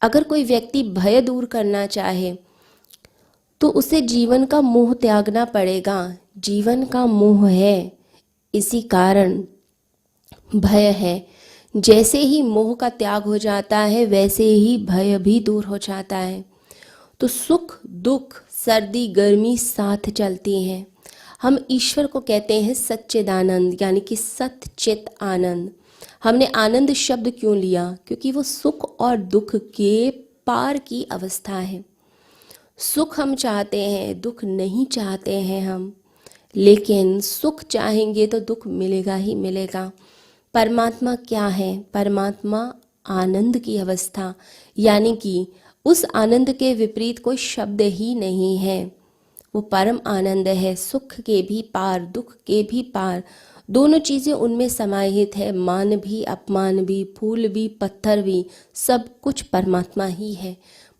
अगर कोई व्यक्ति भय दूर करना चाहे तो उसे जीवन का मोह त्यागना पड़ेगा। जीवन का मोह है, इसी कारण भय है। जैसे ही मोह का त्याग हो जाता है वैसे ही भय भी दूर हो जाता है। तो सुख दुख सर्दी गर्मी साथ चलती हैं। हम ईश्वर को कहते हैं सच्चिदानंद, यानी कि सच्चित आनंद। हमने आनंद शब्द क्यों लिया? क्योंकि वो सुख और दुख के पार की अवस्था है। सुख हम चाहते हैं, दुख नहीं चाहते हैं हम, लेकिन सुख चाहेंगे तो दुख मिलेगा ही मिलेगा। परमात्मा क्या है? परमात्मा आनंद की अवस्था, यानी कि उस आनंद के विपरीत कोई शब्द ही नहीं है। वो परम आनंद है, सुख के भी पार दुख के भी पार, दोनों चीज़ें उनमें समाहित है। मान भी अपमान भी, फूल भी पत्थर भी, सब कुछ परमात्मा ही है।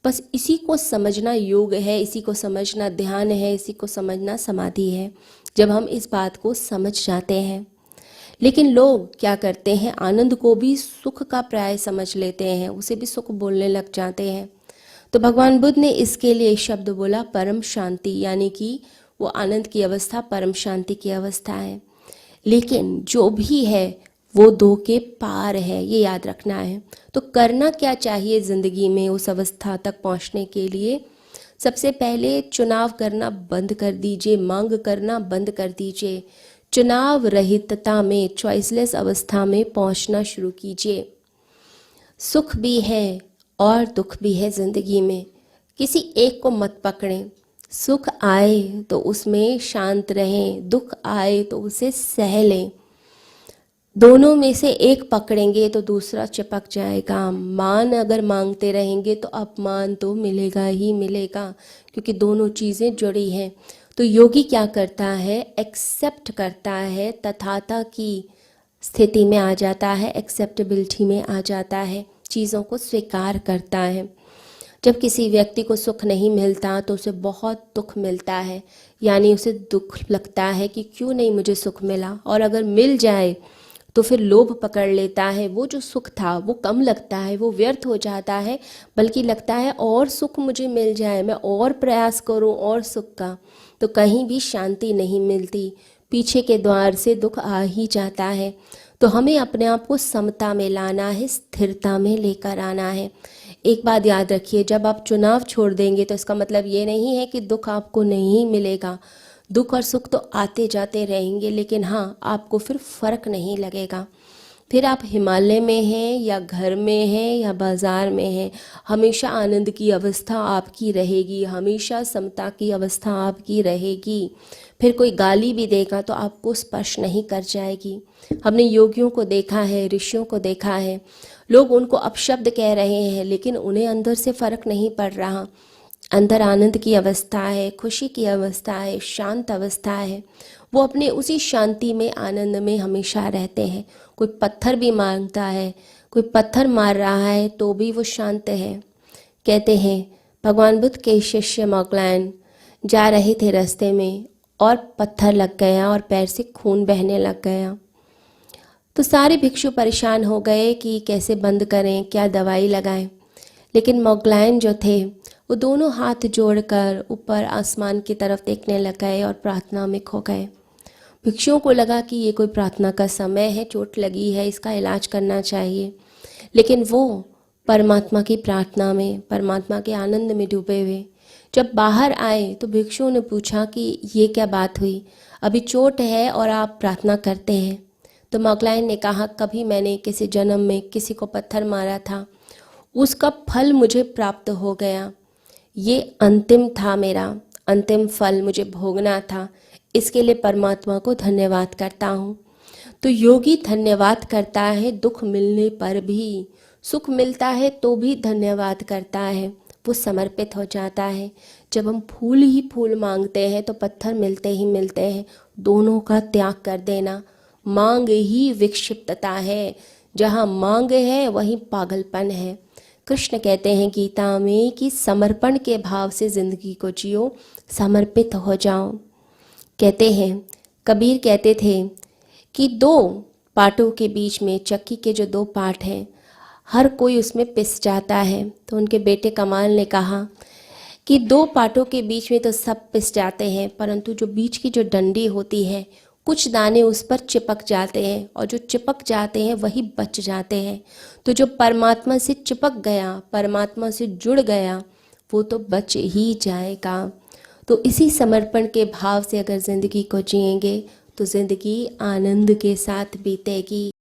बस इसी को समझना योग है, इसी को समझना ध्यान है, इसी को समझना समाधि है। जब हम इस बात को समझ जाते हैं। लेकिन लोग क्या करते हैं, आनंद को भी सुख का पर्याय समझ लेते हैं, उसे भी सुख बोलने लग जाते हैं। तो भगवान बुद्ध ने इसके लिए शब्द बोला परम शांति, यानी कि वो आनंद की अवस्था परम शांति की अवस्था है। लेकिन जो भी है वो दो के पार है, ये याद रखना है। तो करना क्या चाहिए ज़िंदगी में उस अवस्था तक पहुंचने के लिए? सबसे पहले चुनाव करना बंद कर दीजिए, मांग करना बंद कर दीजिए। चुनाव रहितता में, चॉइसलेस अवस्था में पहुंचना शुरू कीजिए। सुख भी है और दुख भी है ज़िंदगी में, किसी एक को मत पकड़ें। सुख आए तो उसमें शांत रहें, दुख आए तो उसे सह लें। दोनों में से एक पकड़ेंगे तो दूसरा चिपक जाएगा। मान अगर मांगते रहेंगे तो अपमान तो मिलेगा ही मिलेगा, क्योंकि दोनों चीज़ें जुड़ी हैं। तो योगी क्या करता है? एक्सेप्ट करता है, तथाता की स्थिति में आ जाता है, एक्सेप्टेबिलिटी में आ जाता है, चीज़ों को स्वीकार करता है। जब किसी व्यक्ति को सुख नहीं मिलता तो उसे बहुत दुख मिलता है, यानी उसे दुख लगता है कि क्यों नहीं मुझे सुख मिला। और अगर मिल जाए तो फिर लोभ पकड़ लेता है, वो जो सुख था वो कम लगता है, वो व्यर्थ हो जाता है, बल्कि लगता है और सुख मुझे मिल जाए, मैं और प्रयास करूं और सुख का। तो कहीं भी शांति नहीं मिलती, पीछे के द्वार से दुख आ ही जाता है। तो हमें अपने आप को समता में लाना है, स्थिरता में लेकर आना है। एक बात याद रखिए, जब आप चुनाव छोड़ देंगे तो इसका मतलब ये नहीं है कि दुख आपको नहीं मिलेगा। दुख और सुख तो आते जाते रहेंगे, लेकिन हाँ, आपको फिर फर्क नहीं लगेगा। फिर आप हिमालय में हैं या घर में हैं या बाज़ार में हैं, हमेशा आनंद की अवस्था आपकी रहेगी, हमेशा समता की अवस्था आपकी रहेगी। फिर कोई गाली भी देगा तो आपको स्पर्श नहीं कर जाएगी। हमने योगियों को देखा है, ऋषियों को देखा है, लोग उनको अपशब्द कह रहे हैं लेकिन उन्हें अंदर से फ़र्क नहीं पड़ रहा। अंदर आनंद की अवस्था है, खुशी की अवस्था है, शांत अवस्था है। वो अपने उसी शांति में, आनंद में हमेशा रहते हैं। कोई पत्थर भी मारता है, कोई पत्थर मार रहा है तो भी वो शांत है। कहते हैं भगवान बुद्ध के शिष्य मॉगलायन जा रहे थे रास्ते में और पत्थर लग गया और पैर से खून बहने लग गया। तो सारे भिक्षु परेशान हो गए कि कैसे बंद करें, क्या दवाई लगाएं। लेकिन मॉगलायन जो थे वो दोनों हाथ जोड़कर ऊपर आसमान की तरफ देखने लग गए और प्रार्थना में खो गए। भिक्षुओं को लगा कि ये कोई प्रार्थना का समय है, चोट लगी है, इसका इलाज करना चाहिए। लेकिन वो परमात्मा की प्रार्थना में, परमात्मा के आनंद में डूबे हुए जब बाहर आए तो भिक्षुओं ने पूछा कि ये क्या बात हुई, अभी चोट है और आप प्रार्थना करते हैं। तो मॉगलायन ने कहा, कभी मैंने किसी जन्म में किसी को पत्थर मारा था, उसका फल मुझे प्राप्त हो गया। ये अंतिम था, मेरा अंतिम फल मुझे भोगना था, इसके लिए परमात्मा को धन्यवाद करता हूँ। तो योगी धन्यवाद करता है दुख मिलने पर भी, सुख मिलता है तो भी धन्यवाद करता है, वो समर्पित हो जाता है। जब हम फूल ही फूल मांगते हैं तो पत्थर मिलते ही मिलते हैं। दोनों का त्याग कर देना। मांग ही विक्षिप्तता है, जहाँ मांग है वहीं पागलपन है। कृष्ण कहते हैं गीता में कि समर्पण के भाव से ज़िंदगी को जियो, समर्पित हो जाओ। कहते हैं, कबीर कहते थे कि दो पाटों के बीच में, चक्की के जो दो पाट हैं, हर कोई उसमें पिस जाता है। तो उनके बेटे कमाल ने कहा कि दो पाटों के बीच में तो सब पिस जाते हैं, परंतु जो बीच की जो डंडी होती है कुछ दाने उस पर चिपक जाते हैं, और जो चिपक जाते हैं वही बच जाते हैं। तो जो परमात्मा से चिपक गया, परमात्मा से जुड़ गया, वो तो बच ही जाएगा। तो इसी समर्पण के भाव से अगर ज़िंदगी को जिएंगे तो ज़िंदगी आनंद के साथ बीतेगी।